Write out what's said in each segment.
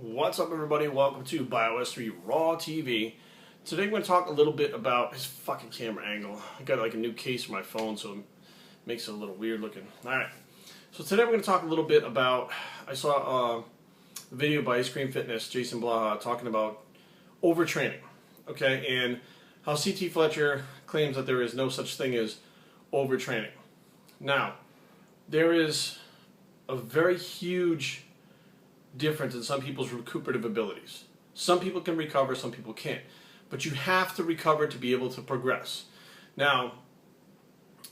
What's up, everybody? Welcome to BioS3 Raw TV. Today we're going to talk a little bit about his fucking camera angle. I got like a new case for my phone, so it makes it a little weird looking. Alright, so today we're going to talk a little bit about, I saw a video by Ice Cream Fitness, Jason Blaha, talking about overtraining. Okay, and how CT Fletcher claims that there is no such thing as overtraining. Now, there is a very huge difference in some people's recuperative abilities. Some people can recover, some people can't. But you have to recover to be able to progress. Now,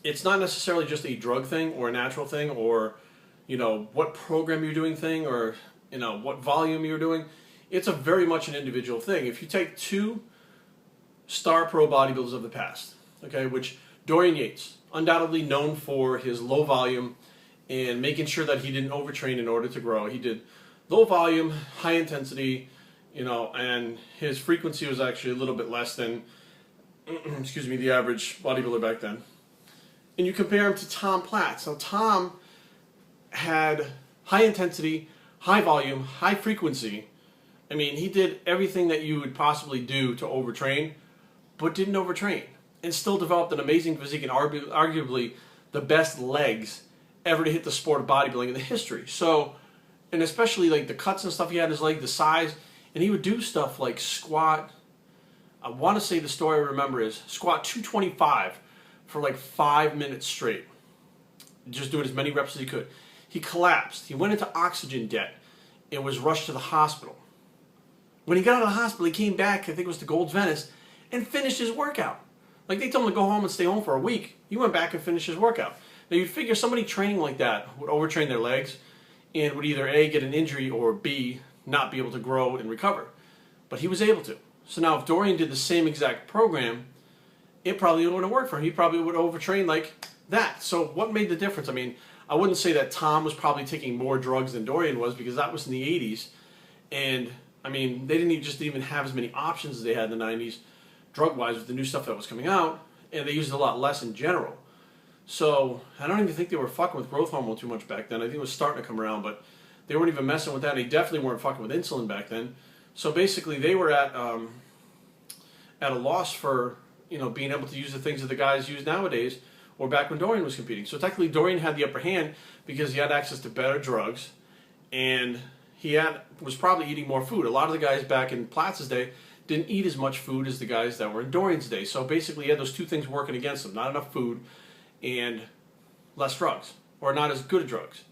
it's not necessarily just a drug thing or a natural thing or, what program you're doing thing or, what volume you're doing. It's a very much an individual thing. If you take two star pro bodybuilders of the past, okay, which Dorian Yates, undoubtedly known for his low volume and making sure that he didn't overtrain in order to grow. He did low volume, high intensity, and his frequency was actually a little bit less than, excuse me, the average bodybuilder back then. And you compare him to Tom Platz. Now, Tom had high intensity, high volume, high frequency. I mean, he did everything that you would possibly do to overtrain, but didn't overtrain, and still developed an amazing physique and arguably the best legs ever to hit the sport of bodybuilding in the history. So, and especially like the cuts and stuff he had in his leg, the size, and he would do stuff like squat. I want to say the story I remember is squat 225 for like 5 minutes straight, just doing as many reps as he could. He collapsed. He went into oxygen debt and was rushed to the hospital. When he got out of the hospital, he came back, I think it was to Gold's Venice, and finished his workout. Like they told him to go home and stay home for a week. He went back and finished his workout. Now you'd figure somebody training like that would overtrain their legs and would either A, get an injury, or B, not be able to grow and recover. But he was able to. So now if Dorian did the same exact program, it probably wouldn't work for him. He probably would overtrain like that. So what made the difference? I mean, I wouldn't say that Tom was probably taking more drugs than Dorian was, because that was in the 80s. And, I mean, they didn't even have as many options as they had in the 90s, drug-wise, with the new stuff that was coming out. And they used a lot less in general. So, I don't even think they were fucking with growth hormone too much back then. I think it was starting to come around, but they weren't even messing with that. They definitely weren't fucking with insulin back then. So basically, they were at a loss for, being able to use the things that the guys use nowadays, or back when Dorian was competing. So technically, Dorian had the upper hand because he had access to better drugs, and he was probably eating more food. A lot of the guys back in Platz's day didn't eat as much food as the guys that were in Dorian's day. So basically, he had those two things working against him. Not enough food and less drugs, or not as good drugs.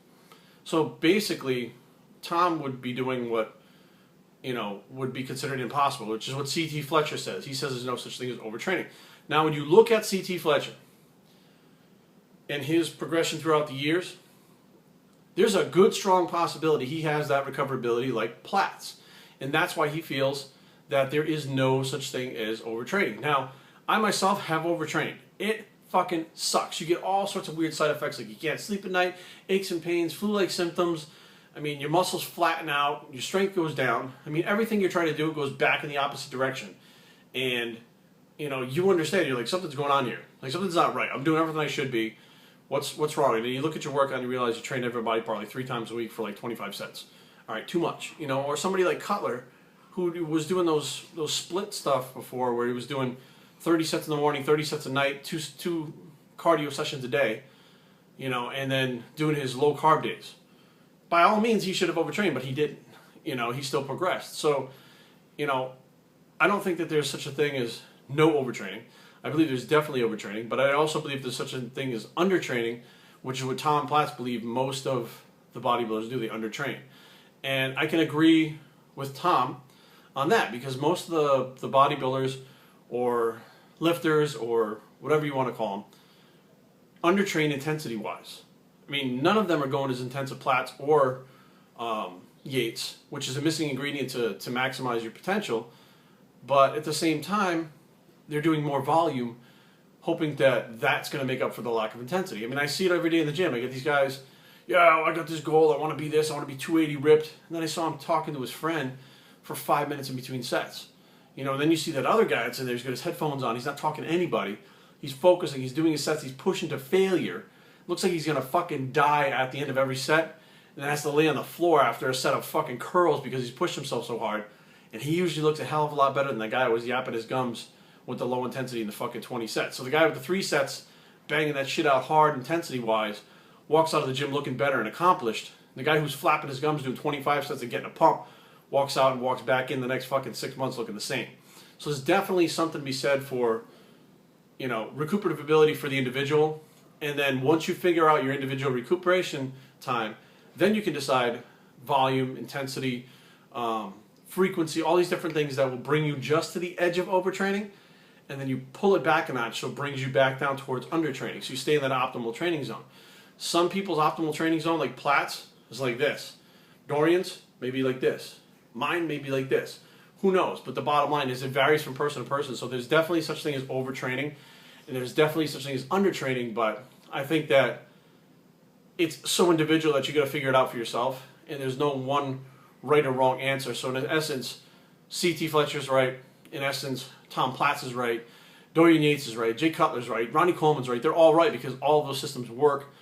So basically, Tom would be doing what, would be considered impossible, which is what CT Fletcher says. He says there's no such thing as overtraining. Now, when you look at CT Fletcher and his progression throughout the years, there's a good, strong possibility he has that recoverability like Platz. And that's why he feels that there is no such thing as overtraining. Now, I myself have overtrained. It fucking sucks. You get all sorts of weird side effects, like you can't sleep at night, aches and pains, flu-like symptoms. I mean, your muscles flatten out, your strength goes down. I mean, everything you're trying to do goes back in the opposite direction. And, you understand, you're like, something's going on here. Like, something's not right. I'm doing everything I should be. What's wrong? And then you look at your workout and you realize you train every body part like 3 times a week for like 25 sets. All right, too much. Or somebody like Cutler, who was doing those split stuff before, where he was doing 30 sets in the morning, 30 sets at night, two cardio sessions a day, and then doing his low carb days. By all means, he should have overtrained, but he didn't. He still progressed. So, I don't think that there's such a thing as no overtraining. I believe there's definitely overtraining, but I also believe there's such a thing as undertraining, which is what Tom Platz believed most of the bodybuilders do. They undertrain. And I can agree with Tom on that, because most of the bodybuilders or lifters or whatever you want to call them undertrain intensity-wise. I mean, none of them are going as intense as Platz or Yates, which is a missing ingredient to maximize your potential. But at the same time, they're doing more volume, hoping that that's going to make up for the lack of intensity. I mean, I see it every day in the gym. I get these guys, I got this goal, I want to be this, I want to be 280 ripped. And then I saw him talking to his friend for 5 minutes in between sets. Then you see that other guy that's in there, he's got his headphones on, he's not talking to anybody, he's focusing, he's doing his sets, he's pushing to failure. Looks like he's going to fucking die at the end of every set. and then has to lay on the floor after a set of fucking curls because he's pushed himself so hard. And he usually looks a hell of a lot better than the guy who was yapping his gums with the low intensity in the fucking 20 sets. So the guy with the 3 sets, banging that shit out hard intensity-wise, walks out of the gym looking better and accomplished. The guy who's flapping his gums doing 25 sets and getting a pump walks out and walks back in the next fucking 6 months looking the same. So there's definitely something to be said for, you know, recuperative ability for the individual. And then once you figure out your individual recuperation time, then you can decide volume, intensity, frequency, all these different things that will bring you just to the edge of overtraining. And then you pull it back a notch so it brings you back down towards undertraining. So you stay in that optimal training zone. Some people's optimal training zone, like Platt's, is like this. Dorian's, maybe like this. Mine may be like this. Who knows? But the bottom line is it varies from person to person. So there's definitely such thing as overtraining. And there's definitely such thing as undertraining. But I think that it's so individual that you got to figure it out for yourself. And there's no one right or wrong answer. So in essence, C.T. Fletcher's right. In essence, Tom Platz is right. Dorian Yates is right. Jay Cutler's right. Ronnie Coleman's right. They're all right because all of those systems work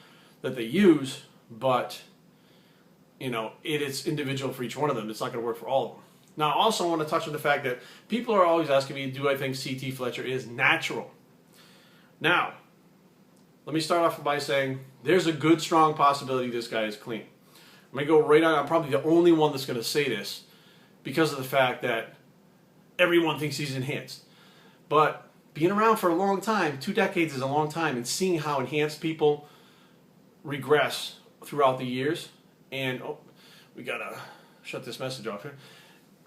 that they use. But, you know, it is individual for each one of them. It's not going to work for all of them. Now, I also want to touch on the fact that people are always asking me, do I think C.T. Fletcher is natural? Now, let me start off by saying there's a good, strong possibility this guy is clean. I'm going to go right on. I'm probably the only one that's going to say this because of the fact that everyone thinks he's enhanced. But being around for a long time, 2 decades is a long time, and seeing how enhanced people regress throughout the years, and we got to shut this message off here.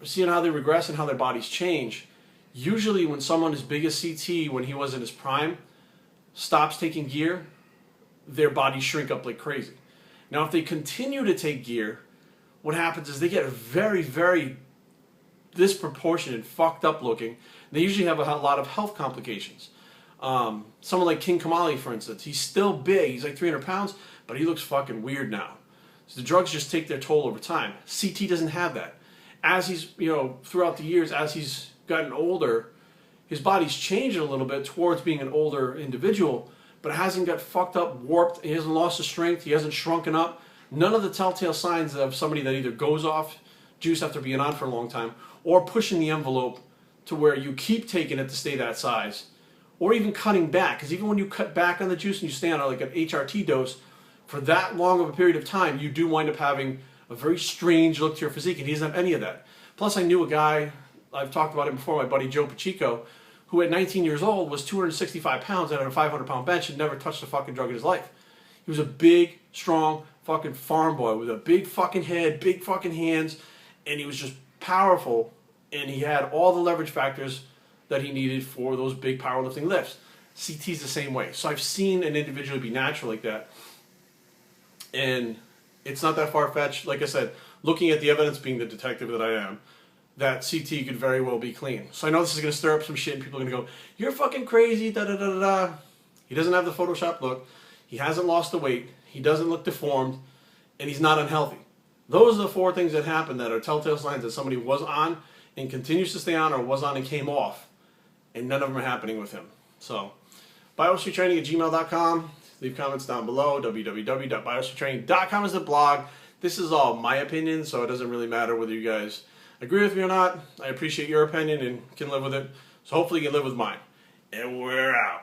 Seeing how they regress and how their bodies change. Usually when someone as big as CT, when he was in his prime, stops taking gear, their bodies shrink up like crazy. Now if they continue to take gear, what happens is they get very, very disproportionate, fucked up looking. They usually have a lot of health complications. Someone like King Kamali, for instance, he's still big, he's like 300 pounds, but he looks fucking weird now. So the drugs just take their toll over time. CT doesn't have that. As he's, you know, throughout the years, as he's gotten older, his body's changed a little bit towards being an older individual, but it hasn't got fucked up, warped, he hasn't lost his strength, he hasn't shrunken up. None of the telltale signs of somebody that either goes off juice after being on for a long time, or pushing the envelope to where you keep taking it to stay that size, or even cutting back, because even when you cut back on the juice and you stay on like an HRT dose for that long of a period of time, you do wind up having a very strange look to your physique, and he doesn't have any of that. Plus, I knew a guy, I've talked about him before, my buddy Joe Pacheco, who at 19 years old was 265 pounds and had a 500-pound bench and never touched a fucking drug in his life. He was a big, strong fucking farm boy with a big fucking head, big fucking hands, and he was just powerful, and he had all the leverage factors that he needed for those big powerlifting lifts. CT's the same way. So I've seen an individual be natural like that, and it's not that far-fetched. Like I said, looking at the evidence, being the detective that I am, that CT could very well be clean. So I know this is going to stir up some shit, and people are going to go, you're fucking crazy, da-da-da-da-da. He doesn't have the Photoshop look. He hasn't lost the weight. He doesn't look deformed, and he's not unhealthy. Those are the 4 things that happen that are telltale signs that somebody was on and continues to stay on, or was on and came off, and none of them are happening with him. So, biostreettraining@gmail.com. Leave comments down below. www.biostreettraining.com is the blog. This is all my opinion, so it doesn't really matter whether you guys agree with me or not. I appreciate your opinion and can live with it. So hopefully you can live with mine. And we're out.